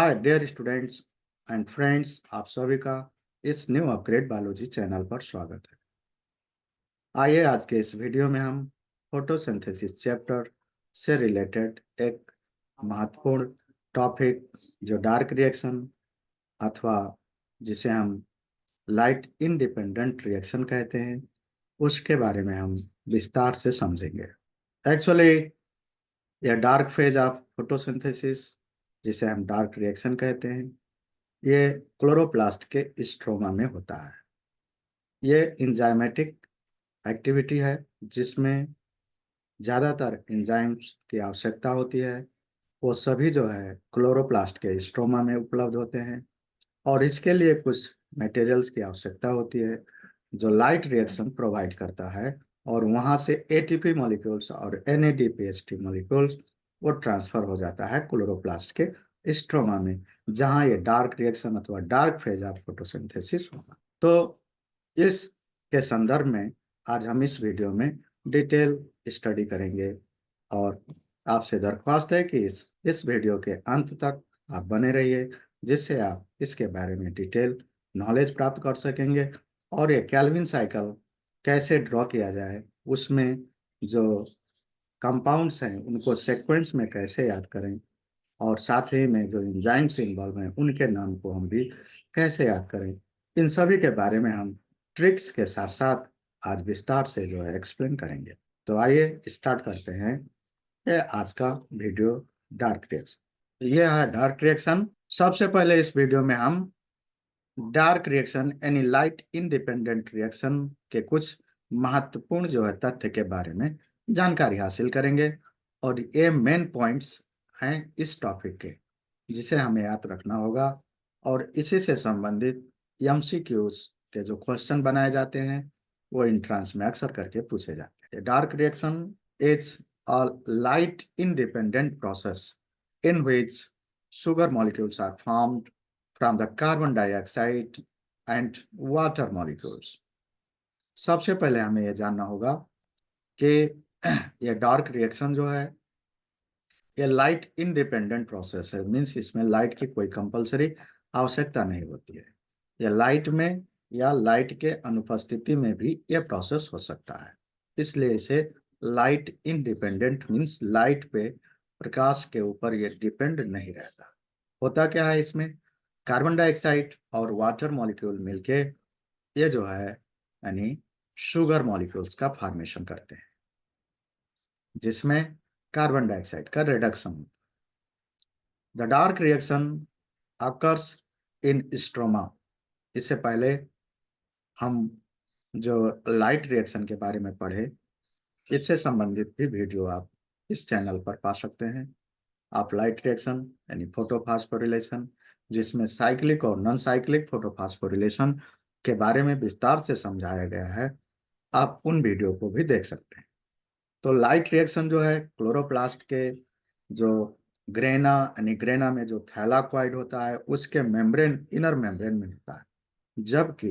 Hi dear students and friends, आप सभी का इस न्यू अपग्रेड बायोलॉजी चैनल पर स्वागत है। आइए आज के इस वीडियो में हम फोटोसिंथेसिस चैप्टर से रिलेटेड एक महत्वपूर्ण टॉपिक जो डार्क रिएक्शन अथवा जिसे हम लाइट इंडिपेंडेंट रिएक्शन कहते हैं उसके बारे में हम विस्तार से समझेंगे। एक्चुअली यह डार्क फेज ऑफ फोटोसिंथेसिस जिसे हम डार्क रिएक्शन कहते हैं ये क्लोरोप्लास्ट के स्ट्रोमा में होता है। ये इंजाइमेटिक एक्टिविटी है जिसमें ज़्यादातर एंजाइम्स की आवश्यकता होती है। वो सभी जो है क्लोरोप्लास्ट के स्ट्रोमा में उपलब्ध होते हैं और इसके लिए कुछ मटेरियल्स की आवश्यकता होती है जो लाइट रिएक्शन प्रोवाइड करता है और वहाँ से एटीपी मॉलिक्यूल्स और एनएडीपीएचटी मॉलिक्यूल्स वो ट्रांसफर हो जाता है क्लोरोप्लास्ट के स्ट्रोमा में, जहाँ ये डार्क रिएक्शन अथवा डार्क फेज ऑफ फोटोसिंथेसिस होगा। तो इस के संदर्भ में आज हम इस वीडियो में डिटेल स्टडी करेंगे और आपसे दरख्वास्त है कि इस वीडियो के अंत तक आप बने रहिए, जिससे आप इसके बारे में डिटेल नॉलेज प्राप्त कर सकेंगे और ये कैल्विन साइकिल कैसे ड्रॉ किया जाए, उसमें जो कंपाउंड्स हैं उनको सीक्वेंस में कैसे याद करें और साथ ही में जो एंजाइम्स इन्वॉल्व हैं उनके नाम को हम भी कैसे याद करें, इन सभी के बारे में हम ट्रिक्स के साथ साथ आज विस्तार से जो है एक्सप्लेन करेंगे। तो आइए स्टार्ट करते हैं ये आज का वीडियो डार्क रिएक्शन। ये है डार्क रिएक्शन। सबसे पहले इस वीडियो में हम डार्क रिएक्शन यानी लाइट इंडिपेंडेंट रिएक्शन के कुछ महत्वपूर्ण जो है तथ्य के बारे में जानकारी हासिल करेंगे और ये मेन पॉइंट्स हैं इस टॉपिक के, जिसे हमें याद रखना होगा और इसी से संबंधित एमसीक्यूज के जो क्वेश्चन बनाए जाते हैं वो एंट्रेंस में अक्सर करके पूछे जाते हैं। Dark reaction is a light independent process in which sugar molecules are formed from the carbon dioxide and water molecules। सबसे पहले हमें यह जानना होगा कि यह डार्क रिएक्शन जो है ये लाइट इंडिपेंडेंट प्रोसेस है। मीन्स इसमें लाइट की कोई कंपलसरी आवश्यकता नहीं होती है। यह लाइट में या लाइट के अनुपस्थिति में भी यह प्रोसेस हो सकता है, इसलिए इसे लाइट इंडिपेंडेंट मीन्स लाइट पे, प्रकाश के ऊपर ये डिपेंड नहीं रहता। होता क्या है, इसमें कार्बन डाइऑक्साइड और वाटर मॉलिक्यूल मिलके ये जो है यानी शुगर मॉलिक्यूल्स का फॉर्मेशन करते हैं, जिसमें कार्बन डाइऑक्साइड का रिडक्शन होता है। The dark reaction occurs in stroma. इससे पहले हम जो लाइट रिएक्शन के बारे में पढ़े, इससे संबंधित भी वीडियो आप इस चैनल पर पा सकते हैं। आप लाइट रिएक्शन यानी फोटोफॉस्फोरिलेशन, जिसमें साइक्लिक और नॉन साइक्लिक फोटोफॉस्फोरिलेशन के बारे में विस्तार से समझाया गया है, आप उन वीडियो को भी देख सकते हैं। तो लाइट रिएक्शन जो है क्लोरोप्लास्ट के जो ग्रेना यानी ग्रेना में जो थैलाकॉइड होता है उसके मेम्ब्रेन, इनर मेम्ब्रेन में होता है, जबकि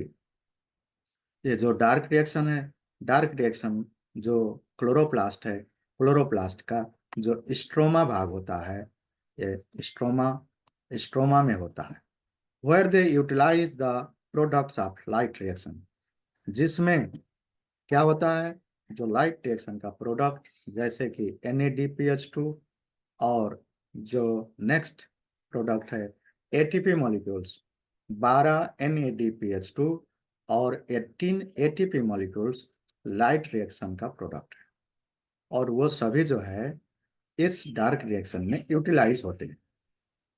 ये जो डार्क रिएक्शन है, डार्क रिएक्शन जो क्लोरोप्लास्ट है, क्लोरोप्लास्ट का जो स्ट्रोमा भाग होता है, ये स्ट्रोमा में होता है, where they utilise the products of light reaction. जिसमें क्या होता है, जो लाइट रिएक्शन का प्रोडक्ट जैसे कि NADPH2 और जो नेक्स्ट प्रोडक्ट है एटीपी मॉलिक्यूल्स, 12 NADPH2 और 18 ATP मॉलिक्यूल्स लाइट रिएक्शन का प्रोडक्ट है और वो सभी जो है इस डार्क रिएक्शन में यूटिलाइज होते हैं।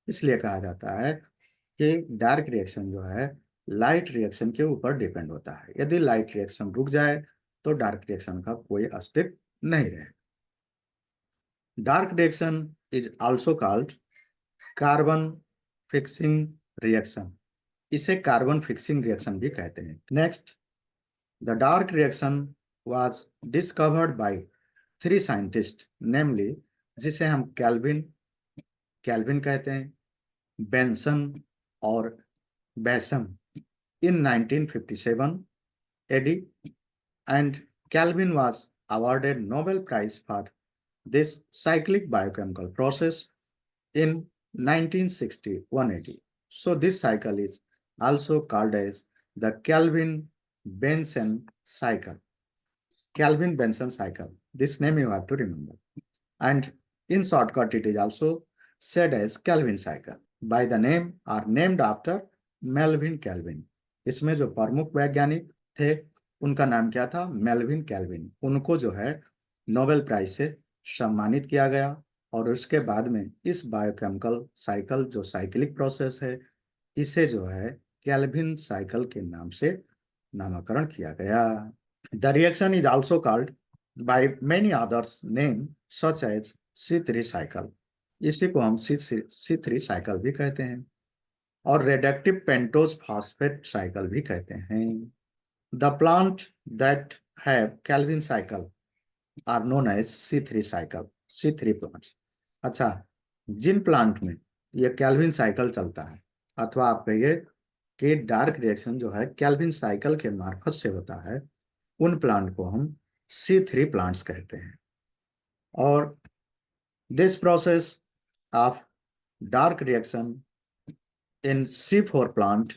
इसलिए कहा जाता है कि डार्क रिएक्शन जो है लाइट रिएक्शन के ऊपर डिपेंड होता है। यदि लाइट रिएक्शन रुक जाए तो डार्क रिएक्शन का कोई अस्तित्व नहीं रहे। Dark reaction is also called carbon fixing reaction. इसे कार्बन फिक्सिंग रिएक्शन भी कहते हैं। Next, the dark reaction was discovered by 3 scientist, namely जिसे हम कैल्विन कैल्विन कहते हैं, बेंसन और Bassham in 1957 AD, and Calvin was awarded Nobel Prize for this cyclic biochemical process in 1960 180. So this cycle is also called as the Kelvin-Benson cycle. Kelvin-Benson cycle. This name you have to remember. And in shortcut, it is also said as Kelvin cycle. By the name are named after Melvin Calvin. इसमें जो प्रमुख वैज्ञानिक थे उनका नाम क्या था? Melvin Calvin. उनको जो है नोबेल प्राइज से सम्मानित किया गया और उसके बाद में इस बायोकेमिकल साइकिल जो साइक्लिक प्रोसेस है इसे जो है कैल्विन साइकिल के नाम से नामकरण किया गया. The reaction is also called by many others name such as C3 cycle. इसी को हम C3 साइकिल भी कहते हैं और रेडक्टिव पेंटोज फॉस्फेट साइकिल भी कहते हैं. The plant that have Calvin cycle are known as C3 cycle. C3 plants. अच्छा, जिन प्लांट में ये कैल्विन साइकिल चलता है अथवा आप कहिए कि डार्क रिएक्शन जो है कैल्विन साइकिल के मार्फत से होता है उन प्लांट को हम C3 प्लांट्स कहते हैं. और this process of dark reaction in C4 plant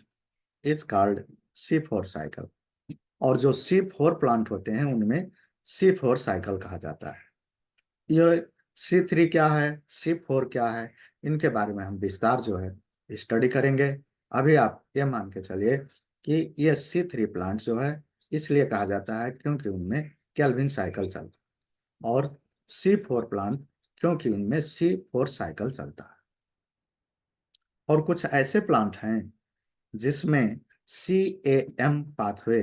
is called C4 cycle. और जो C4 प्लांट होते हैं उनमें C4 साइकिल कहा जाता है. ये C3 क्या है, C4 क्या है, इनके बारे में हम विस्तार जो है स्टडी करेंगे. अभी आप ये मान के चलिए कि ये C3 प्लांट जो है इसलिए कहा जाता है क्योंकि उनमें केल्विन साइकिल चलता है और C4 प्लांट क्योंकि उनमें C4 साइकिल चलता है. और कुछ ऐसे प्लांट हैं जिसमें CAM पाथवे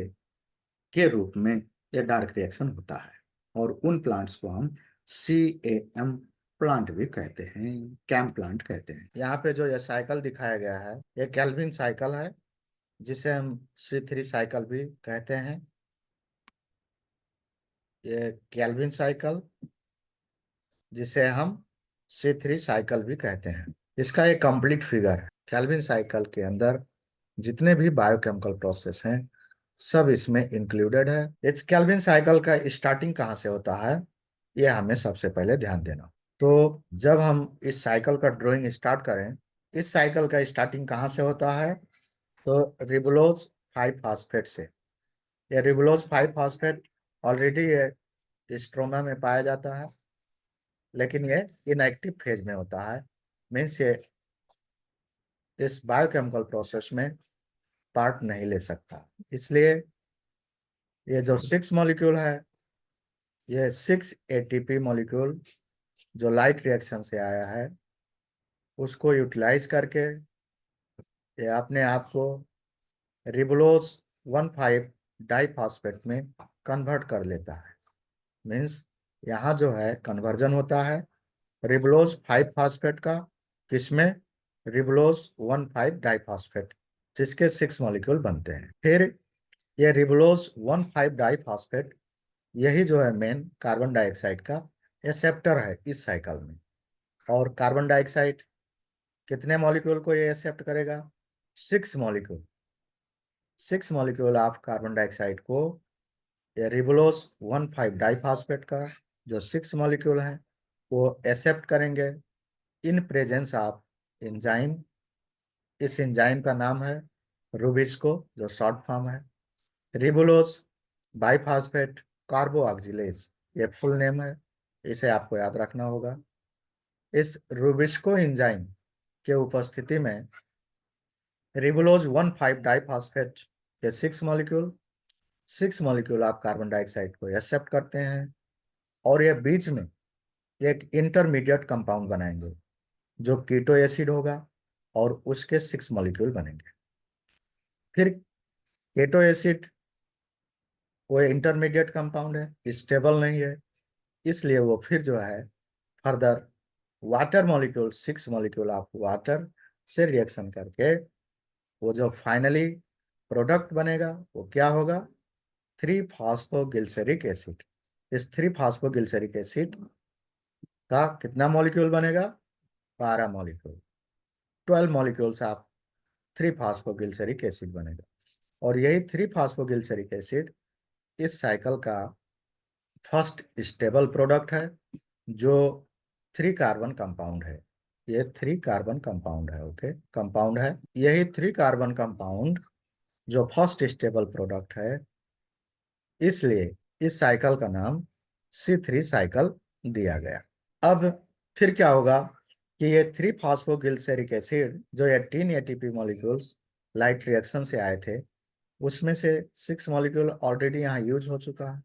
के रूप में यह डार्क रिएक्शन होता है और उन प्लांट्स को हम CAM प्लांट भी कहते हैं, कैम प्लांट कहते हैं. यहाँ पे जो यह साइकिल दिखाया गया है यह केल्विन साइकिल है जिसे हम C3 साइकिल भी कहते हैं. ये केल्विन साइकिल जिसे हम C3 साइकिल भी कहते हैं. इसका एक कंप्लीट फिगर है. केल्विन साइकिल के अंदर जितने भी बायोकेमिकल प्रोसेस हैं सब इसमें इंक्लूडेड है. इस केल्विन साइकिल का स्टार्टिंग कहाँ से होता है ये हमें सबसे पहले ध्यान देना. तो जब हम इस साइकिल का ड्राइंग स्टार्ट करें, इस साइकिल का स्टार्टिंग कहाँ से होता है? तो रिबोलोज 5 फास्फेट से. ये रिबोलोज 5 फास्फेट ऑलरेडी ये स्ट्रोमा में पाया जाता है लेकिन ये इनएक्टिव फेज में होता है. मीन्स ये इस बायोकेमिकल प्रोसेस में पार्ट नहीं ले सकता. इसलिए ये जो 6 मॉलिक्यूल है ये 6 ATP मॉलिक्यूल जो लाइट रिएक्शन से आया है उसको यूटिलाइज करके ये अपने आप को रिबोलोज 1,5 डाइफॉस्फेट में कन्वर्ट कर लेता है. मीन्स यहाँ जो है कन्वर्जन होता है रिबोलोज 5 फास्फेट का किसमें? रिबोलोज 1,5 डाइफॉस्फेट जिसके 6 मॉलिक्यूल बनते हैं. फिर ये रिबोलोज 1,5 डाइफॉस्फेट यही जो है मेन कार्बन डाइऑक्साइड का एक्सेप्टर है इस साइकिल में. और कार्बन डाइऑक्साइड कितने मॉलिक्यूल को ये एक्सेप्ट करेगा? 6 molecule. 6 molecule of carbon dioxide को ये रिबोलोज 1,5 डाइफॉस्फेट का जो 6 मॉलिक्यूल हैं वो एक्सेप्ट करेंगे इन प्रेजेंस ऑफ एंजाइम. इस एंजाइम का नाम है रूबिस्को जो शॉर्ट फॉर्म है. रिबोलोज बाइफॉस्फेट कार्बोऑक्सिलेज ये फुल नेम है, इसे आपको याद रखना होगा. इस रूबिस्को एंजाइम के उपस्थिति में रिबोलोज 1,5 डाइफॉस्फेट के 6 मॉलिक्यूल आप कार्बन डाइऑक्साइड को एक्सेप्ट करते हैं और ये बीच में एक इंटरमीडिएट कंपाउंड बनाएंगे जो कीटो एसिड होगा और उसके 6 मॉलिक्यूल बनेंगे. फिर कीटो एसिड वो इंटरमीडिएट कंपाउंड है, स्टेबल नहीं है, इसलिए वो फिर जो है further water molecule 6 molecule of water से रिएक्शन करके वो जो फाइनली प्रोडक्ट बनेगा वो क्या होगा? 3-फॉस्फोगिल्सरिक एसिड. इस 3-फॉस्फोगिल्सरिक एसिड का कितना मॉलिक्यूल बनेगा? 12 मॉलिक्यूल. 12 मॉलिक्यूल्स ऑफ 3-फॉस्फोगिल्सरिक एसिड बनेगा. और यही 3-फॉस्फोगिल्सरिक एसिड इस साइकिल का फर्स्ट स्टेबल प्रोडक्ट है जो 3 कार्बन कंपाउंड है. ये 3 कार्बन कंपाउंड है। ओके, कंपाउंड है। यही 3 कार्बन कंपाउंड जो फर्स्ट स्टेबल प्रोडक्ट है, इसलिए इस साइकिल का नाम C3 साइकिल दिया गया। अब फिर क्या होगा कि ये 3 फॉस्फोगिलिसरिक एसिड जो 18 एटीपी मॉलिक्यूल्स लाइट रिएक्शन से आए थे, उसमें से 6 मॉलिक्यूल ऑलरेडी यहाँ यूज हो चुका है।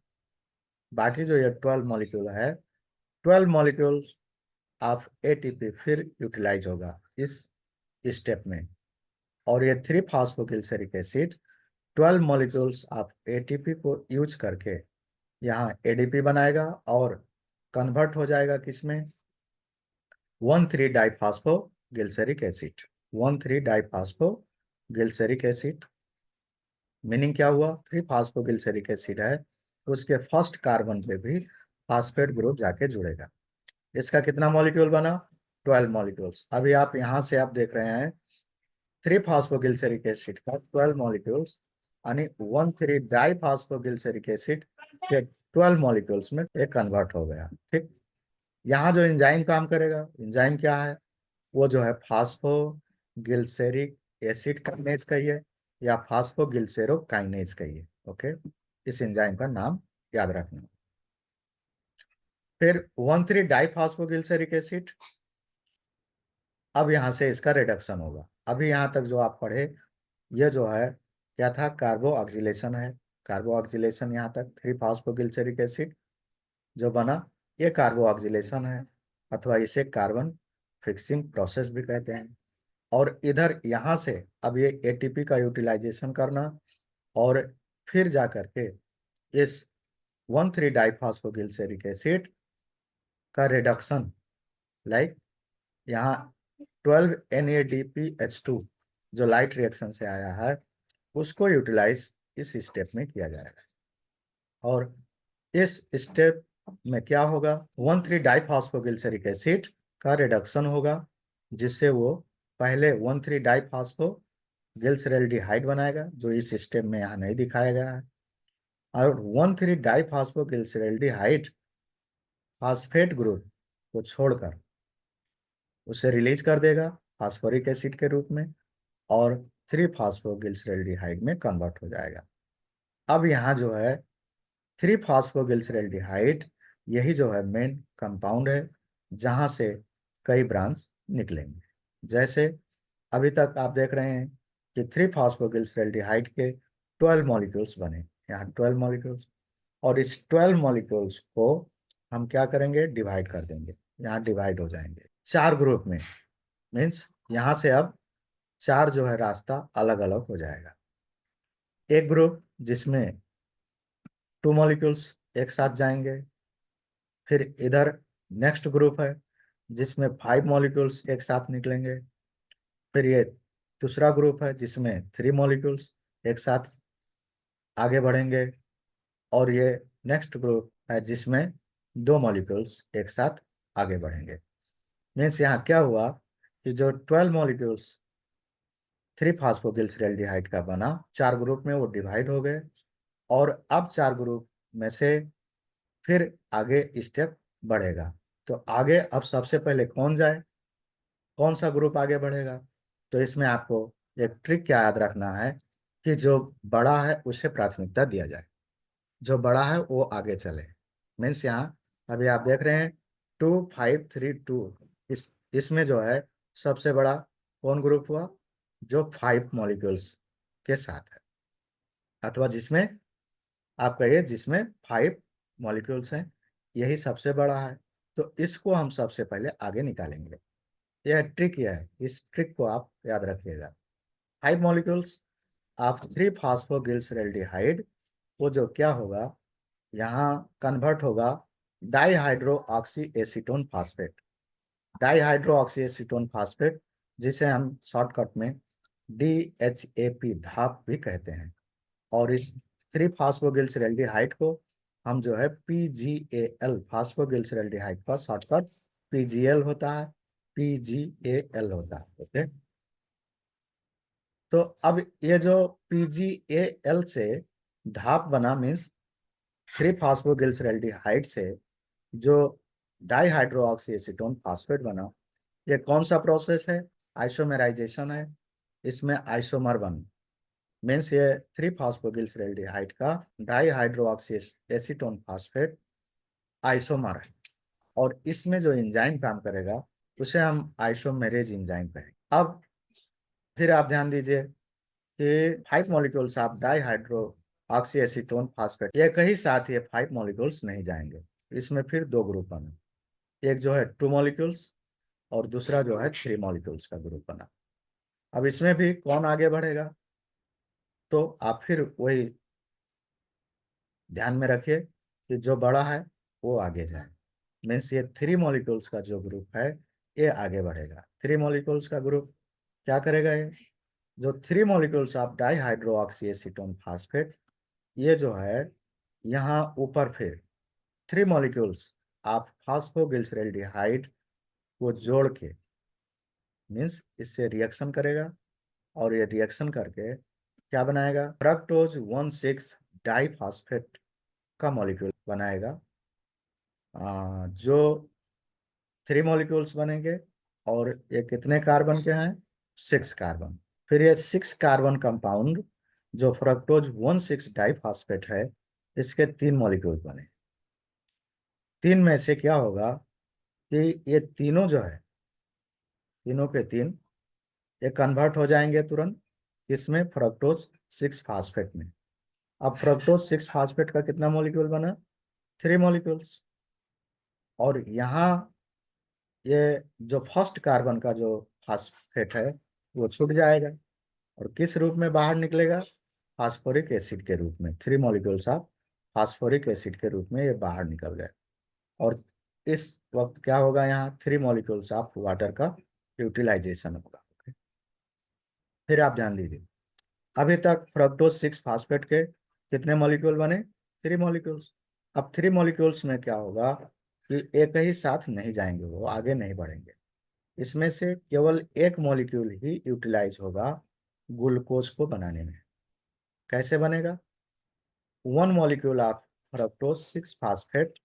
बाकी जो ये 12 मॉलिक्यूल है, 12 मॉलिक्यूल्स ऑफ एटीपी फिर यूटिलाइज होगा इस स्टेप में। और ये 3 फॉस्फोगिलिसरिक एसिड 12 मॉलिक्यूल्स ऑफ एटीपी को यूज करके यहाँ एडीपी बनाएगा और कन्वर्ट हो जाएगा किसमें, 1,3 डाइफॉस्फोगिलिसरिक एसिड। 1,3 डाइफॉस्फोगिलिसरिक एसिड मीनिंग क्या हुआ, 3 फॉस्फोगिलिसरिक एसिड है, उसके फर्स्ट कार्बन पे भी फास्फेट ग्रुप जाके जुड़ेगा। इसका कितना मॉलिक्यूल बना, 12 मॉलिक्यूल्स। अभी आप यहाँ से आप देख रहे हैं 3 फॉस्फोगिलिसरिक एसिड का 12 मॉलिक्यूल्स यानी 1,3 डाइफॉस्फोगिलिसरिक एसिड के 12 मॉलिक्यूल्स में एक कन्वर्ट हो गया। ठीक, यहाँ जो एंजाइम काम करेगा, एंजाइम क्या है, वो जो है फास्फोगिलिसरिक एसिड काइनेज कहिए या फास्फोगिलिसरोकाइनेज कहिए। ओके, इस एंजाइम का नाम याद रखना। फिर 1,3 डाइफॉस्फोगिलिसरिक एसिड, अब यहाँ से इसका रिडक्शन होगा। अभी यहाँ तक जो आप पढ़े, ये जो है क्या था, कार्बो ऑक्सीलेशन है। कार्बो ऑक्सीलेशन यहाँ तक 3 फॉस्फोगिलिसरिक एसिड जो बना, ये कार्बो ऑक्सीलेशन है, अथवा इसे कार्बन फिक्सिंग प्रोसेस भी कहते हैं। और इधर यहाँ से अब ये एटीपी का यूटिलाइजेशन करना और फिर जा करके इस 1,3 डाइफॉस्फोगिलिसरिक एसिड का रिडक्शन, लाइक यहाँ 12 NADPH2 जो लाइट रिएक्शन से आया है, उसको यूटिलाइज इस स्टेप में किया जाएगा। और इस स्टेप में क्या होगा, 1,3 डाइफॉस्फोगिलिसरिक एसिड का रिडक्शन होगा, जिससे वो पहले 1,3 डाइफॉस्फोगिलिसरैल्डिहाइड बनाएगा, जो इस स्टेप में यहाँ नहीं दिखाया गया है। और 1,3 डाइफॉस्फोगिलिसरैल्डिहाइड फास्फेट ग्रुप को छोड़कर उसे रिलीज कर देगा फास्फोरिक एसिड के रूप में और 3 फॉस्फोगिलिसरैल्डिहाइड में कन्वर्ट हो जाएगा। अब यहाँ जो है 3 फॉस्फोगिलिसरैल्डिहाइड, यही जो है मेन कंपाउंड है जहाँ से कई ब्रांच निकलेंगे। जैसे अभी तक आप देख रहे हैं कि 3 फॉस्फोगिलिसरैल्डिहाइड के 12 मॉलिक्यूल्स बने, यहाँ 12 मॉलिक्यूल्स, और इस 12 मॉलिक्यूल्स को हम क्या करेंगे, डिवाइड कर देंगे। यहाँ डिवाइड हो जाएंगे 4 ग्रुप में, मीन्स यहाँ से अब 4 जो है रास्ता अलग अलग हो जाएगा। एक ग्रुप जिसमें 2 मॉलिक्यूल्स एक साथ जाएंगे। फिर इधर नेक्स्ट ग्रुप है जिसमें 5 मॉलिक्यूल्स एक साथ निकलेंगे। फिर ये दूसरा ग्रुप है जिसमें 3 मॉलिक्यूल्स एक साथ आगे बढ़ेंगे। और ये नेक्स्ट ग्रुप है जिसमें 2 मॉलिक्यूल्स एक साथ आगे बढ़ेंगे। मीन्स यहाँ क्या हुआ कि जो 12 मॉलिक्यूल्स 3 फॉस्फोगिलिसरैल्डिहाइड का बना, 4 ग्रुप में वो डिवाइड हो गए। और अब 4 ग्रुप में से फिर आगे स्टेप बढ़ेगा। तो आगे अब सबसे पहले कौन जाए, कौन सा ग्रुप आगे बढ़ेगा, तो इसमें आपको एक ट्रिक क्या याद रखना है कि जो बड़ा है उसे प्राथमिकता दिया जाए, जो बड़ा है वो आगे चले। मीन्स यहाँ अभी आप देख रहे हैं 2,5,3,2, इसमें जो है सबसे बड़ा कौन ग्रुप हुआ, जो 5 मॉलिक्यूल्स के साथ है, अथवा जिसमें आप कहिए जिसमें 5 मॉलिक्यूल्स हैं, यही सबसे बड़ा है। तो इसको हम सबसे पहले आगे निकालेंगे। यह ट्रिक है, इस ट्रिक को आप याद रखिएगा। 5 मॉलिक्यूल्स ऑफ 3 फॉस्फोगिलिसरैल्डिहाइड, वो जो क्या होगा, यहाँ कन्वर्ट होगा dihydro oxy acetone phosphate. Dihydro oxy acetone phosphate, जिसे हम शॉर्टकट में DHAP धाप भी कहते हैं। और इस 3 फॉस्फोगिलिसरैल्डिहाइड को हम जो है PGAL, फॉस्फोगिलिसरैल्डिहाइड का शॉर्टकट PGL होता है, PGAL होता है। ओके, तो अब ये जो PGAL से धाप बना, मीन्स 3 फॉस्फोगिलिसरैल्डिहाइड से जो डाईहाइड्रोऑक्सी एसीटोन फास्फेट बना, ये कौन सा प्रोसेस है? आइसोमेराइजेशन है। इसमें आइसोमर बन मीन्स ये 3 फॉस्फोगिल्सरेल्डिहाइड का di hydroxy acetone phosphate isomer है। और इसमें जो एंजाइम काम करेगा उसे हम आइसोमेरेज एंजाइम कहेंगे। अब फिर आप ध्यान दीजिए कि 5 molecules of dihydroxyacetone phosphate एक ही साथ ये 5 मॉलिक्यूल्स नहीं जाएंगे। इसमें फिर 2 ग्रुप बने, एक जो है 2 मॉलिक्यूल्स और दूसरा जो है 3 मॉलिक्यूल्स का ग्रुप बना। अब इसमें भी कौन आगे बढ़ेगा? तो आप फिर वही ध्यान में रखिए कि जो बड़ा है वो आगे जाए। मीन्स ये 3 मॉलिक्यूल्स का जो ग्रुप है ये आगे बढ़ेगा। 3 मॉलिक्यूल्स का ग्रुप क्या करेगा? ये जो 3 molecules of dihydroxyacetone phosphate ये जो है यहाँ ऊपर फिर 3 मॉलिक्यूल्स ऑफ फॉस्फोगिल्सरेल्डिहाइड को जोड़ के मीन्स इससे रिएक्शन करेगा और ये रिएक्शन करके क्या बनाएगा? फ्रक्टोज 1,6 डाइफॉस्फेट का मॉलिक्यूल बनाएगा। जो 3 मॉलिक्यूल्स बनेंगे और ये कितने कार्बन के हैं? 6 कार्बन। फिर ये 6 कार्बन कंपाउंड जो फ्रक्टोज 1,6 डाइफॉस्फेट है इसके 3 मॉलिक्यूल बने। 3 में से क्या होगा कि ये तीनों जो है तीनों के तीन ये कन्वर्ट हो जाएंगे तुरंत इसमें फ्रक्टोज 6 फास्फेट में। अब फ्रक्टोज 6 फास्फेट का कितना मॉलिक्यूल बना? 3 मॉलिक्यूल्स। और यहाँ ये जो फर्स्ट कार्बन का जो फास्फेट है वो छूट जाएगा और किस रूप में बाहर निकलेगा? फास्फोरिक एसिड के रूप में। 3 मॉलिक्यूल्स ऑफ फास्फोरिक एसिड के रूप में ये बाहर निकल गए। और इस वक्त क्या होगा? यहाँ 3 मॉलिक्यूल्स ऑफ वाटर का यूटिलाइजेशन होगा। फिर आप ध्यान दीजिए, अभी तक फ्रक्टोज 6 फास्फेट के कितने मॉलिक्यूल बने? 3 मॉलिक्यूल्स। अब 3 मॉलिक्यूल्स में क्या होगा कि एक ही साथ नहीं जाएंगे, वो आगे नहीं बढ़ेंगे। इसमें से केवल एक मॉलिक्यूल ही यूटिलाइज होगा ग्लूकोज को बनाने में। कैसे बनेगा? 1 molecule of fructose 6 phosphate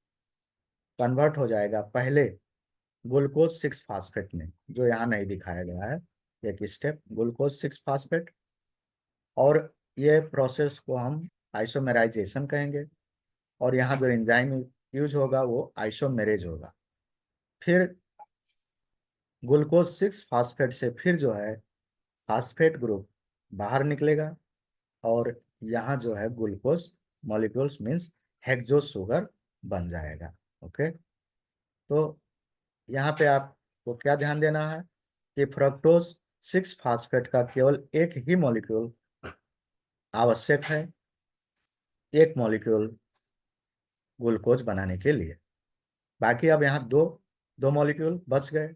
convert हो जाएगा पहले ग्लूकोज 6 फास्फेट में, जो यहाँ नहीं दिखाया गया है। एक स्टेप ग्लूकोज 6 फास्फेट, और ये प्रोसेस को हम आइसोमेराइजेशन कहेंगे। और यहाँ जो एंजाइम यूज होगा वो आइसोमेरेज होगा। फिर ग्लूकोज 6 फास्फेट से फिर जो है फास्फेट ग्रुप बाहर निकलेगा और यहाँ जो है glucose molecules means hexo sugar बन जाएगा। ओके, तो यहाँ पे आपको क्या ध्यान देना है कि फ्रक्टोज 6 फास्फेट का केवल एक ही मॉलिक्यूल आवश्यक है, एक मॉलिक्यूल ग्लूकोज बनाने के लिए। बाकी अब यहाँ दो दो मॉलिक्यूल बच गए।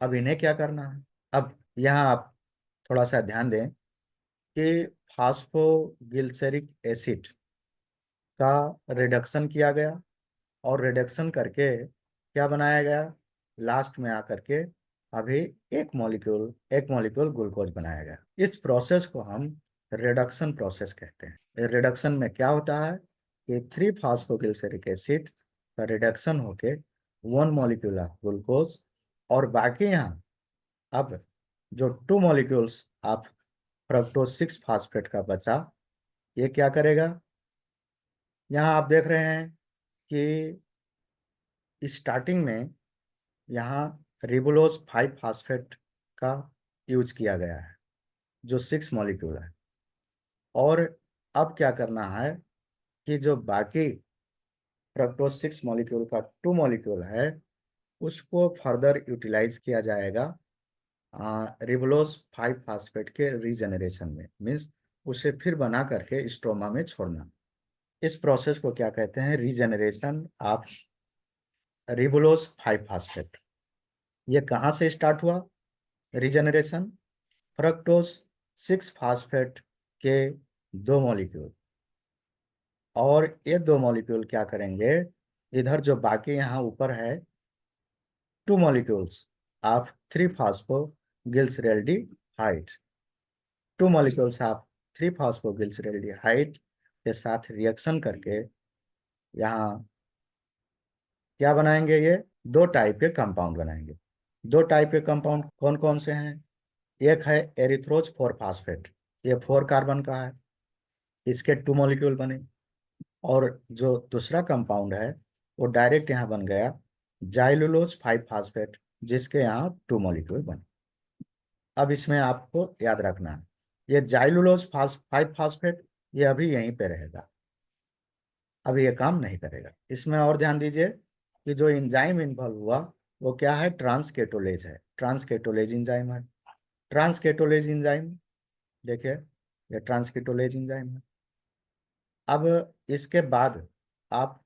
अब इन्हें क्या करना है? अब यहाँ आप थोड़ा सा ध्यान दें कि फास्फोगिल्सरिक एसिड का रिडक्शन किया गया और रिडक्शन करके क्या बनाया गया? लास्ट में आकर के अभी एक मॉलिक्यूल ग्लूकोज बनाया गया। इस प्रोसेस को हम रिडक्शन प्रोसेस कहते हैं। रिडक्शन में क्या होता है कि 3 फास्फोगिल्सरिक एसिड का रिडक्शन होके 1 मॉलिक्यूल ऑफ ग्लूकोज और बाकी यहाँ अब जो 2 मॉलिक्यूल्स ऑफ फ्रक्टोज 6 फास्फेट का बचा, ये क्या करेगा? यहाँ आप देख रहे हैं कि स्टार्टिंग में यहाँ रिबुलोज 5 फास्फेट का यूज किया गया है जो 6 मॉलिक्यूल है। और अब क्या करना है कि जो बाकी फ्रक्टोज 6 मॉलिक्यूल का 2 मॉलिक्यूल है उसको फर्दर यूटिलाइज किया जाएगा रिबुलोज 5 फास्फेट के रीजेनरेशन में। मीन्स उसे फिर बना करके स्ट्रोमा में छोड़ना। इस प्रोसेस को क्या कहते हैं? Regeneration of ribulose 5 phosphate. ये कहाँ से स्टार्ट हुआ रीजेनरेशन? फ्रक्टोज 6 फास्फेट के 2 मॉलिक्यूल और ये 2 मॉलिक्यूल क्या करेंगे? इधर जो बाकी यहाँ ऊपर है 2 मॉलिक्यूल्स ऑफ 3 फास्फोगिल्सरेल्डिहाइड 2 मॉलिक्यूल्स ऑफ 3 फास्फोगिल्सरेल्डिहाइड के साथ रिएक्शन करके यहाँ क्या बनाएंगे? ये 2 टाइप के कंपाउंड बनाएंगे। दो टाइप के कंपाउंड कौन कौन से हैं? एक है एरिथ्रोज 4 फास्फेट, ये 4 कार्बन का है, इसके 2 मॉलिक्यूल बने। और जो दूसरा कंपाउंड है वो डायरेक्ट यहाँ बन गया जाइलुलोज 5 फास्फेट, जिसके यहाँ 2 मॉलिक्यूल बने। अब इसमें आपको याद रखना है, ये जाइलुलोज 5 फास्फेट ये अभी यहीं पे रहेगा, अभी ये काम नहीं करेगा। इसमें और ध्यान दीजिए कि जो एंजाइम इन्वॉल्व हुआ वो क्या है, ट्रांसकेटोलेज है, ट्रांसकेटोलेज एंजाइम है। ट्रांसकेटोलेज एंजाइम देखिए, ये ट्रांसकेटोलेज एंजाइम है। अब इसके बाद आप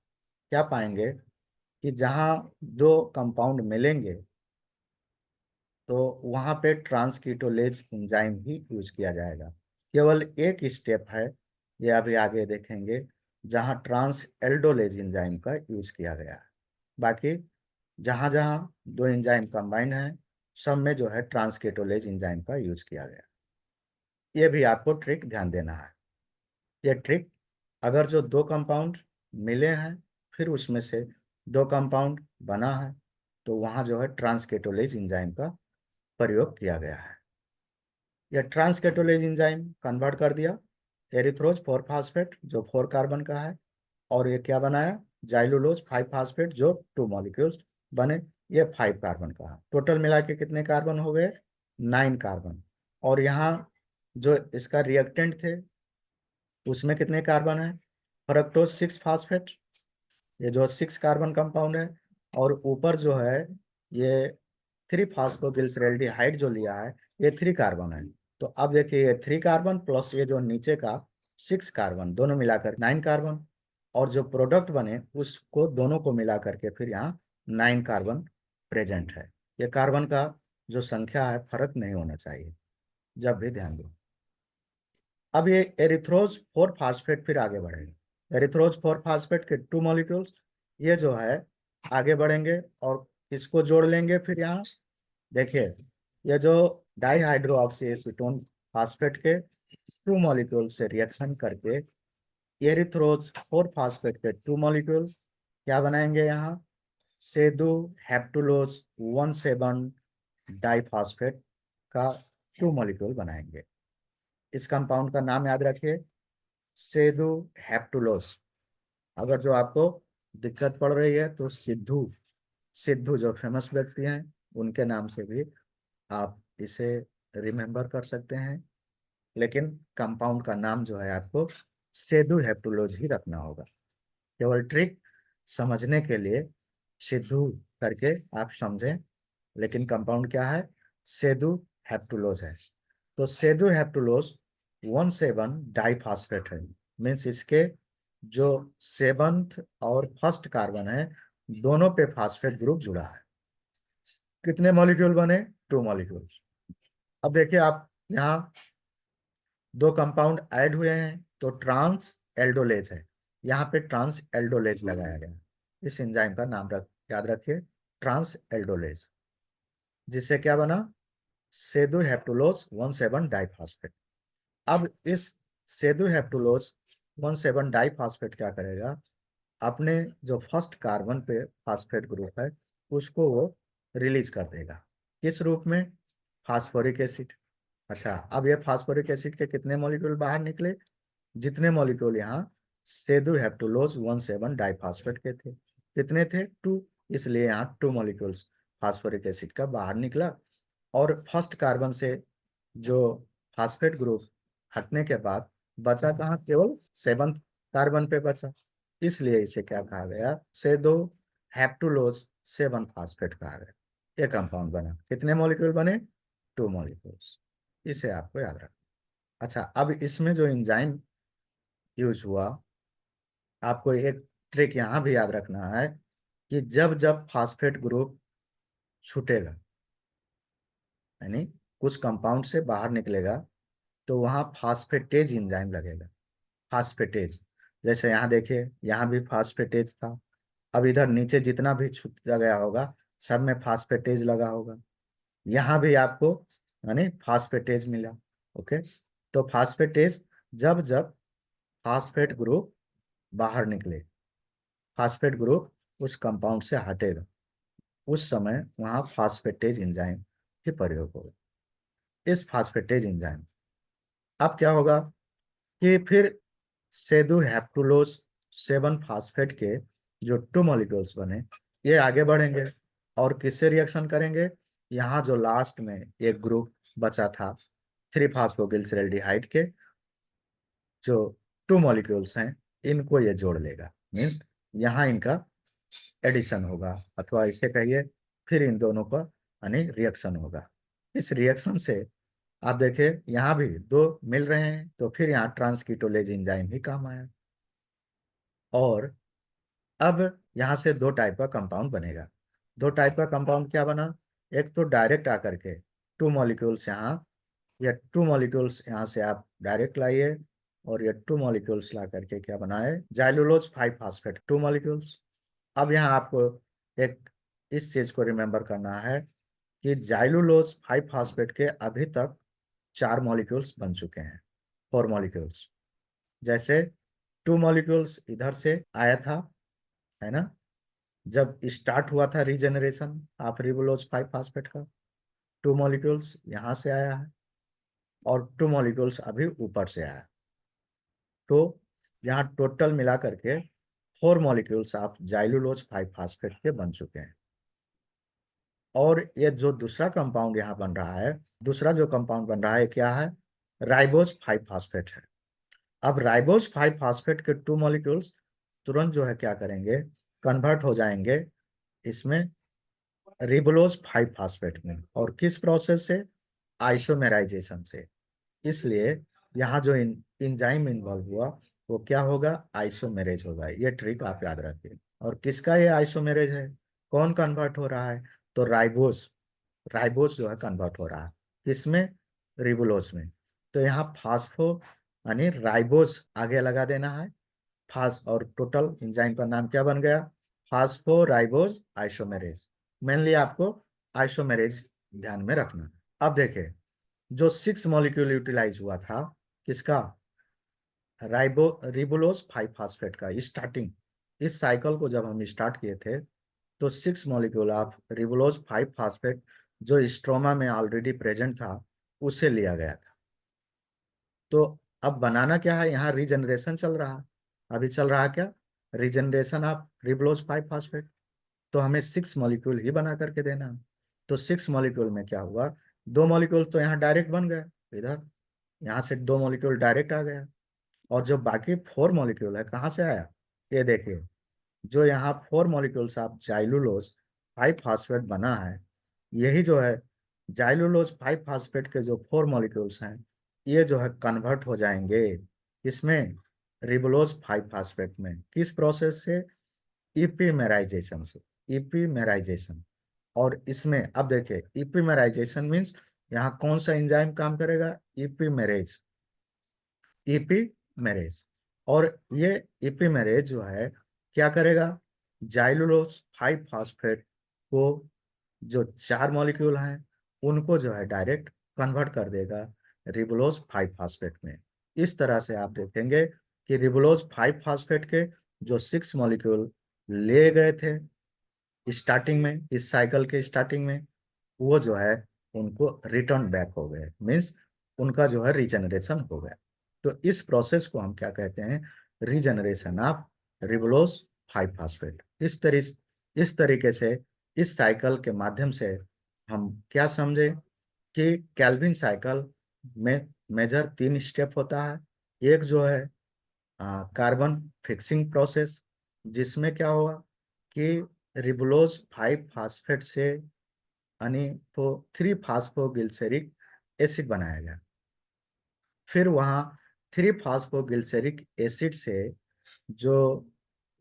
क्या पाएंगे कि जहाँ दो कंपाउंड मिलेंगे तो वहाँ पे ट्रांसकीटोलेज एंजाइम ही यूज किया जाएगा। केवल एक स्टेप है, ये अभी आगे देखेंगे, जहाँ ट्रांस एल्डोलेज एंजाइम का यूज किया गया है। बाकी जहाँ जहाँ दो एंजाइम कंबाइन है सब में जो है ट्रांसकीटोलेज एंजाइम का यूज किया गया। ये भी आपको ट्रिक ध्यान देना है। ये ट्रिक, अगर जो दो कंपाउंड मिले हैं फिर उसमें से दो कंपाउंड बना है तो वहाँ जो है ट्रांसकेटोलेज एंजाइम का प्रयोग किया गया है। यह ट्रांसकेटोलेज एंजाइम कन्वर्ट कर दिया एरिथ्रोज 4 फास्फेट जो 4 कार्बन का है, और ये क्या बनाया, जाइलुलोज 5 फास्फेट जो 2 मॉलिक्यूल्स बने, ये 5 कार्बन का है। टोटल मिला के कितने कार्बन हो गए, 9 कार्बन। और यहाँ जो इसका रिएक्टेंट थे उसमें कितने कार्बन है, फ्रक्टोज 6 फास्फेट, ये जो 6 कार्बन कंपाउंड है। और ऊपर जो है ये 3 फास्फोगिल्सरेल्डिहाइड जो लिया है ये 3 कार्बन है। तो अब देखिए ये 3 कार्बन प्लस ये जो नीचे का 6 कार्बन दोनों मिलाकर 9 कार्बन, और जो प्रोडक्ट बने उसको दोनों को मिला करके फिर यहाँ 9 कार्बन प्रेजेंट है। ये कार्बन का जो संख्या है फर्क नहीं होना चाहिए, जब भी ध्यान दो। अब ये एरिथ्रोज 4 फास्फेट फिर आगे बढ़ेगा, एरिथ्रोज 4 फास्फेट के 2 मॉलिक्यूल्स ये जो है आगे बढ़ेंगे और इसको जोड़ लेंगे। फिर यहाँ देखिए ये जो डाईहाइड्रो ऑक्सी एसीटोन फास्फेट के 2 मॉलिक्यूल से रिएक्शन करके एरिथ्रोज 4 फास्फेट के 2 मॉलिक्यूल क्या बनाएंगे, यहाँ सेदू हेप्टुलोज 1,7 डाईफास्फेट का 2 मॉलिक्यूल बनाएंगे। इस कंपाउंड का नाम याद रखिए, सेदू हेप्टुलोज। अगर जो आपको दिक्कत पड़ रही है तो सिद्धू, सिद्धू जो फेमस व्यक्ति हैं उनके नाम से भी आप इसे रिमेम्बर कर सकते हैं, लेकिन कंपाउंड का नाम जो है आपको सेदू हेप्टुलोज ही रखना होगा। केवल ट्रिक समझने के लिए सिद्धू करके आप समझें, लेकिन कंपाउंड क्या है, सेदू हेप्टुलोज है। तो सेदू हेप्टुलोज 1,7 डाईफास्फेट है, मीन्स इसके जो 7th और 1st कार्बन है दोनों पे फास्फेट ग्रुप जुड़ा है। कितने मॉलिक्यूल बने, 2 मॉलिक्यूल। अब देखिए आप यहाँ दो कंपाउंड ऐड हुए हैं तो ट्रांस एल्डोलेज है, यहाँ पे ट्रांस एल्डोलेज लगाया गया। इस एंजाइम का नाम याद रखिए, ट्रांस एल्डोलेज, जिससे क्या बना, सेदू हेप्टुलोज 1,7 डाईफास्फेट। अब इस सेदू हेप्टुलोज 1,7 डाईफास्फेट क्या करेगा, अपने जो 1st कार्बन पे फास्फेट ग्रुप है उसको वो रिलीज कर देगा। किस रूप में, फास्फोरिक एसिड। अच्छा, अब ये फास्फोरिक एसिड के कितने मॉलिक्यूल बाहर निकले, जितने मॉलिक्यूल यहाँ सेदू हेप्टुलोज 1,7 डाईफास्फेट के थे, कितने थे, 2, इसलिए यहाँ 2 मॉलिक्यूल्स फास्फोरिक एसिड का बाहर निकला। और 1st कार्बन से जो फास्फेट ग्रुप हटने के बाद बचा कहाँ, केवल 7th कार्बन पे बचा, इसलिए इसे क्या कहा गया, सेदो हेप्टुलोज 7 फास्फेट कहा गया। ये कंपाउंड बना, कितने मॉलिक्यूल बने, 2 मॉलिक्यूल्स, इसे आपको याद रखना। अच्छा, अब इसमें जो एंजाइम यूज हुआ, आपको एक ट्रिक यहाँ भी याद रखना है कि जब जब फास्फेट ग्रुप छूटेगा, यानी कुछ कंपाउंड से बाहर निकलेगा, तो वहाँ फास्फेटेज एंजाइम लगेगा, फास्फेटेज। जैसे यहाँ देखिए, यहाँ भी फास्फेटेज था, अब इधर नीचे जितना भी छूटा गया होगा सब में फास्फेटेज लगा होगा, यहाँ भी आपको यानी फास्फेटेज मिला। ओके, तो फास्फेटेज जब जब फास्फेट ग्रुप बाहर निकले, फास्फेट ग्रुप उस कंपाउंड से हटेगा, उस समय वहाँ फास्फेटेज एंजाइम ही प्रयोग होगा। इस फास्फेटेज एंजाइम अब क्या होगा कि फिर सेदू हेप्टुलोज 7 फास्फेट के जो 2 मॉलिक्यूल्स बने ये आगे बढ़ेंगे और किससे रिएक्शन करेंगे। यहाँ जो लास्ट में एक ग्रुप बचा था 3 फास्फोगिल्सरेल्डिहाइड के जो 2 मॉलिक्यूल्स हैं इनको ये जोड़ लेगा। मीन्स यहाँ इनका एडिशन होगा अथवा इसे कहिए फिर इन दोनों का यानी रिएक्शन होगा। इस रिएक्शन से आप देखिए यहाँ भी 2 मिल रहे हैं तो फिर यहाँ ट्रांसकीटोलेज एंजाइम ही काम आया। और अब यहाँ से 2 टाइप का कंपाउंड बनेगा। 2 टाइप का कंपाउंड क्या बना, एक तो डायरेक्ट आकर के 2 मॉलिक्यूल्स यहाँ, या 2 मॉलिक्यूल्स यहाँ से आप डायरेक्ट लाइए और ये 2 मॉलिक्यूल्स ला करके क्या बनाए, जाइलुलोज 5 फास्फेट 2 मॉलिक्यूल्स। अब यहाँ आपको एक इस चीज को रिमेंबर करना है कि जाइलुलोज 5 फास्फेट के अभी तक 4 मॉलिक्यूल्स बन चुके हैं, 4 मॉलिक्यूल्स। जैसे 2 मॉलिक्यूल्स इधर से आया था, है ना, जब स्टार्ट हुआ था रीजेनरेशन ऑफ रिबुलोज 5 फास्फेट का, 2 मॉलिक्यूल्स यहाँ से आया है और 2 मॉलिक्यूल्स अभी ऊपर से आया। तो यहाँ टोटल मिला करके 4 मॉलिक्यूल्स आप जाइलुलोज 5 फास्फेट के बन चुके हैं। और ये जो दूसरा कंपाउंड यहाँ बन रहा है, दूसरा जो कंपाउंड बन रहा है क्या है, राइबोज 5 फास्फेट है। अब राइबोज 5 फास्फेट के 2 मॉलिक्यूल्स तुरंत जो है क्या करेंगे, कन्वर्ट हो जाएंगे इसमें रिबुलोज 5 फास्फेट में। और किस प्रोसेस से, आइसोमेराइजेशन से। इसलिए यहाँ जो इंजाइम इन्वॉल्व हुआ वो क्या होगा, आइसोमेरेज होगा। ये ट्रिक आप याद रखिए। और किसका ये आइसोमेरेज है, कौन कन्वर्ट हो रहा है, तो राइबोज, राइबोज जो है कन्वर्ट हो रहा है किसमें, रिबुलोज में। तो यहाँ फास्फो यानी राइबोज आगे लगा देना है, फास, और टोटल एंजाइम का नाम क्या बन गया, फास्फोराइबोज आइसोमेरेज। मेनली आपको आइसोमेरेज ध्यान में रखना। अब देखिए जो 6 मॉलिक्यूल यूटिलाइज हुआ था किसका, रिबुलोज 5 फास्फेट का स्टार्टिंग, इस साइकिल को जब हम स्टार्ट किए थे तो 6 मॉलिक्यूल ऑफ रिबुलोज 5 फास्फेट जो स्ट्रोमा में ऑलरेडी प्रेजेंट था उसे लिया गया था। तो अब बनाना क्या है, यहाँ रीजनरेशन चल रहा है, अभी चल रहा है क्या, रीजनरेशन ऑफ रिबुलोज 5 फास्फेट। तो हमें 6 मॉलिक्यूल ही बना करके देना है। तो 6 मॉलिक्यूल में क्या हुआ, 2 मॉलिक्यूल तो यहाँ डायरेक्ट बन गए, इधर यहाँ से 2 मॉलिक्यूल डायरेक्ट आ गया। और जो बाकी 4 मॉलिक्यूल है कहाँ से आया, ये देखिए जो यहाँ 4 मॉलिक्यूल्स ऑफ जाइलुलोज 5 फास्फेट बना है, यही जो है जाइलुलोज 5 फास्फेट के जो 4 मॉलिक्यूल्स हैं ये जो है कन्वर्ट हो जाएंगे इसमें, रिबुलोज 5 फास्फेट में। किस प्रोसेस से, इपीमेराइजेशन से, इपीमेराइजेशन। और इसमें अब देखिए इपीमेराइजेशन मीन्स यहाँ कौन सा एंजाइम काम करेगा, इपीमेरेज, इपीमेरेज। और ये इपीमेरेज जो है क्या करेगा, जाइलुलोज 5 फास्फेट को जो 4 मॉलिक्यूल हैं उनको जो है डायरेक्ट कन्वर्ट कर देगा रिबुलोज 5 फास्फेट में। इस तरह से आप देखेंगे कि रिबुलोज 5 फास्फेट के जो 6 मॉलिक्यूल ले गए थे स्टार्टिंग में, इस साइकिल के स्टार्टिंग में, वो जो है उनको रिटर्न बैक हो गए, मीन्स उनका जो है रीजनरेशन हो गया। तो इस प्रोसेस को हम क्या कहते हैं, रीजनरेशन ऑफ रिबुलोज 5 फास्फेट। इस तरीके से इस साइकिल के माध्यम से हम क्या समझे कि कैल्विन साइकिल में मेजर 3 स्टेप होता है। एक जो है कार्बन फिक्सिंग प्रोसेस, जिसमें क्या हुआ कि रिबुलोज 5 फास्फेट से यानी तो 3 फास्फोगिल्सरिक एसिड बनाया गया। फिर वहाँ 3 फास्फोगिल्सरिक एसिड से जो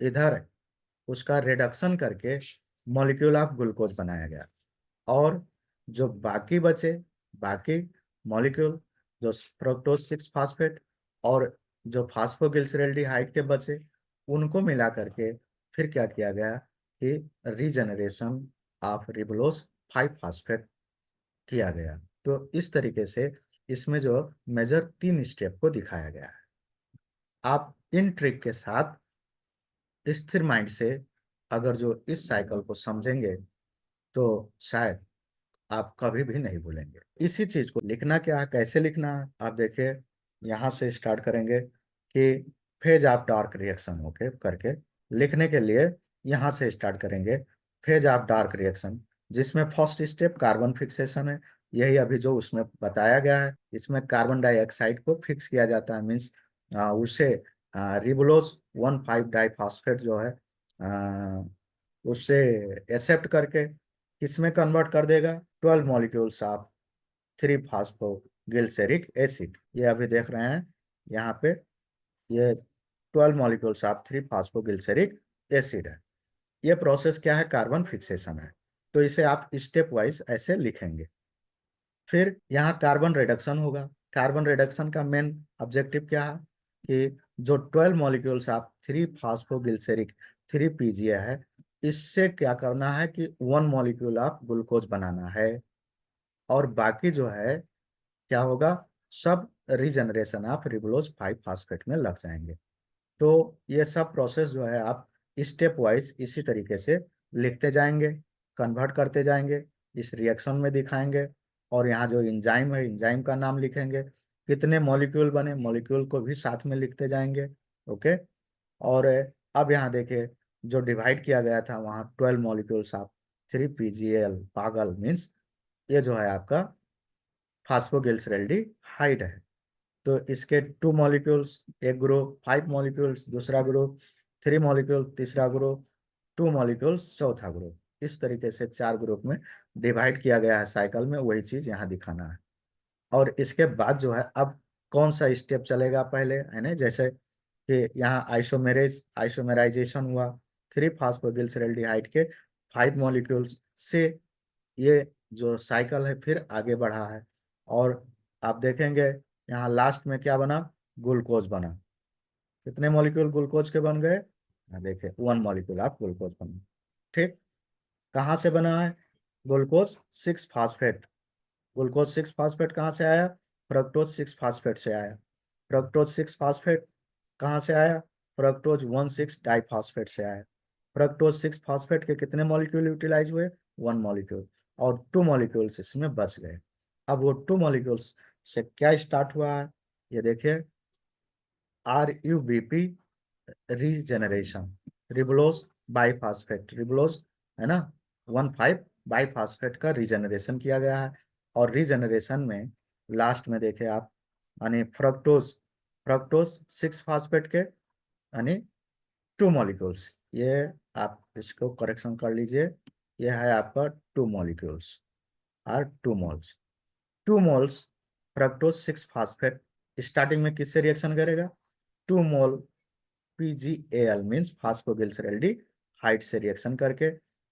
इधर उसका रिडक्शन करके मॉलिक्यूल ऑफ ग्लूकोज बनाया गया। और जो बाकी बचे, बाकी मॉलिक्यूल जो फ्रक्टोज 6 फास्फेट और जो फास्फोगिल्सरेल्डिहाइड के बचे उनको मिला करके फिर क्या किया गया कि रीजनरेशन ऑफ रिबुलोज 5 फास्फेट किया गया। तो इस तरीके से इसमें जो मेजर 3 स्टेप को दिखाया गया है। आप इन ट्रिक के साथ स्थिर माइंड से अगर जो इस साइकिल को समझेंगे तो शायद आप कभी भी नहीं भूलेंगे। इसी चीज को लिखना क्या है, कैसे लिखना है, आप देखिए यहाँ से स्टार्ट करेंगे कि phase of dark reaction okay करके लिखने के लिए यहाँ से स्टार्ट करेंगे फेज ऑफ डार्क रिएक्शन, जिसमें फर्स्ट स्टेप कार्बन फिक्सेशन है। यही अभी जो उसमें बताया गया है, इसमें कार्बन डाइऑक्साइड को फिक्स किया जाता है, मीन्स उसे रिबुलोज 1,5 डाइफॉस्फेट जो है उससे एक्सेप्ट करके किसमें कन्वर्ट कर देगा, 12 मॉलिक्यूल्स ऑफ 3 फास्फोगिल्सेरिक एसिड। ये अभी देख रहे हैं यहाँ पे, ये 12 मॉलिक्यूल्स ऑफ 3 फास्फोगिल्सेरिक एसिड है। ये प्रोसेस क्या है, कार्बन फिक्सेशन है। तो इसे आप स्टेप वाइज ऐसे लिखेंगे। फिर यहाँ कार्बन रिडक्शन होगा। कार्बन रिडक्शन का मेन ऑब्जेक्टिव क्या है कि जो 12 मॉलिक्यूल्स ऑफ 3 फास्फोगिल्सेरिक 3 PGA है, इससे क्या करना है कि 1 मॉलिक्यूल ऑफ ग्लूकोज बनाना है। और बाकी जो है क्या होगा, सब रीजनरेशन ऑफ रिबुलोज 5 फास्फेट में लग जाएंगे। तो ये सब प्रोसेस जो है आप स्टेप वाइज इसी तरीके से लिखते जाएंगे, कन्वर्ट करते जाएंगे, इस रिएक्शन में दिखाएंगे। और यहाँ जो इंजाइम है, इंजाइम का नाम लिखेंगे, कितने मॉलिक्यूल बने, मॉलिक्यूल को भी साथ में लिखते जाएंगे। ओके। और अब यहाँ देखिए जो डिवाइड किया गया था वहाँ 12 मॉलिक्यूल्स ऑफ 3 PGL पागल मीन्स ये जो है आपका फास्फोगिल्सरेल्डिहाइड है। तो इसके 2 मॉलिक्यूल्स, एक ग्रुप 5 मॉलिक्यूल्स, दूसरा ग्रुप 3 मॉलिक्यूल, तीसरा ग्रुप 2 मॉलिक्यूल्स, चौथा ग्रुप। इस तरीके से 4 ग्रुप में डिवाइड किया गया है साइकिल में, वही चीज यहाँ दिखाना है। और इसके बाद जो है अब कौन सा स्टेप चलेगा पहले, है ना, जैसे कि यहाँ आइसोमेराइजेशन हुआ 3 फास्फोगिल्सरेल्डिहाइड के 5 मॉलिक्यूल्स से, ये जो साइकिल है फिर आगे बढ़ा है। और आप देखेंगे यहाँ लास्ट में क्या बना, ग्लूकोज बना। कितने मॉलिक्यूल ग्लूकोज के बन गए, यहाँ देखिए 1 मॉलिक्यूल ऑफ ग्लूकोज बना। ठीक। कहाँ से बना है, ग्लूकोज 6 फास्फेट। ग्लूकोज 6 फास्फेट कहाँ से आया, फ्रक्टोज 6 फास्फेट से आया। फ्रक्टोज 6 फास्फेट कहाँ से आया, फ्रक्टोज 1,6 डाइफॉस्फेट से आया। फ्रक्टोज 6 फास्फेट के कितने मॉलिक्यूल यूटिलाइज हुए, 1 मॉलिक्यूल। और 2 मॉलिक्यूल्स इसमें बच गए। अब वो 2 मॉलिक्यूल्स से क्या स्टार्ट हुआ है, ये देखिए RUBP रीजेनरेशन, रिबुलोज बाईफास्फेट, रिबुलोज है ना 1,5 बाईफास्फेट का रीजेनरेशन किया गया है। और रीजेनरेशन में लास्ट में देखे आप, यानी फ्रक्टोज फ्रक्टोज 6 फास्फेट के यानी 2 मॉलिक्यूल्स, ये आप इसको करेक्शन कर लीजिए, ये है आपका 2 मॉलिक्यूल्स और 2 moles. 2 moles fructose 6 phosphate starting में किससे रिएक्शन करेगा, 2 मोल PGAL मीन्स फास्फोगिल्सरेल्डिहाइड से रिएक्शन करके।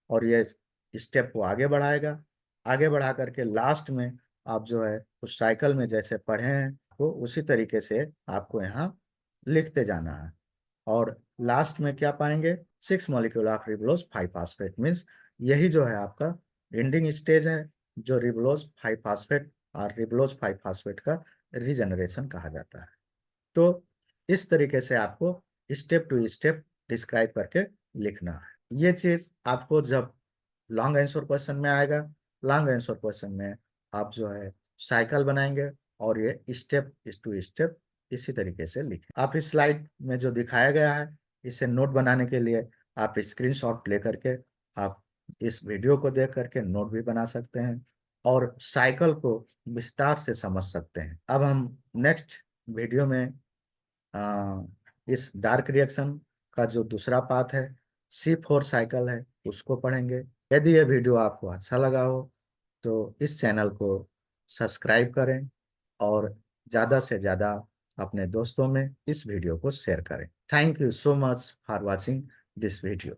और ये स्टेप को आगे बढ़ाएगा। आगे बढ़ा करके लास्ट में आप जो है उस साइकिल में जैसे पढ़े हैं वो उसी तरीके से आपको यहाँ लिखते जाना है। और लास्ट में क्या पाएंगे, 6 molecule of ribulose 5 phosphate means यही जो है आपका एंडिंग स्टेज है, जो रिबुलोज 5 फास्फेट और रिबुलोज 5 फास्फेट का रीजनरेशन कहा जाता है। तो इस तरीके से आपको स्टेप टू स्टेप डिस्क्राइब करके लिखना है। ये चीज आपको जब लॉन्ग आंसर क्वेश्चन में आएगा, लॉन्ग आंसर क्वेश्चन में आप जो है साइकिल बनाएंगे और ये स्टेप टू स्टेप इसी तरीके से लिखें। आप इस स्लाइड में जो दिखाया गया है इसे नोट बनाने के लिए आप स्क्रीनशॉट ले करके आप इस वीडियो को देख करके नोट भी बना सकते हैं और साइकिल को विस्तार से समझ सकते हैं। अब हम नेक्स्ट वीडियो में आ, इस डार्क रिएक्शन का जो दूसरा पार्ट है, C4 साइकिल है, उसको पढ़ेंगे। यदि यह वीडियो आपको अच्छा लगा हो तो इस चैनल को सब्सक्राइब करें और ज़्यादा से ज़्यादा अपने दोस्तों में इस वीडियो को शेयर करें। Thank you so much for watching this video.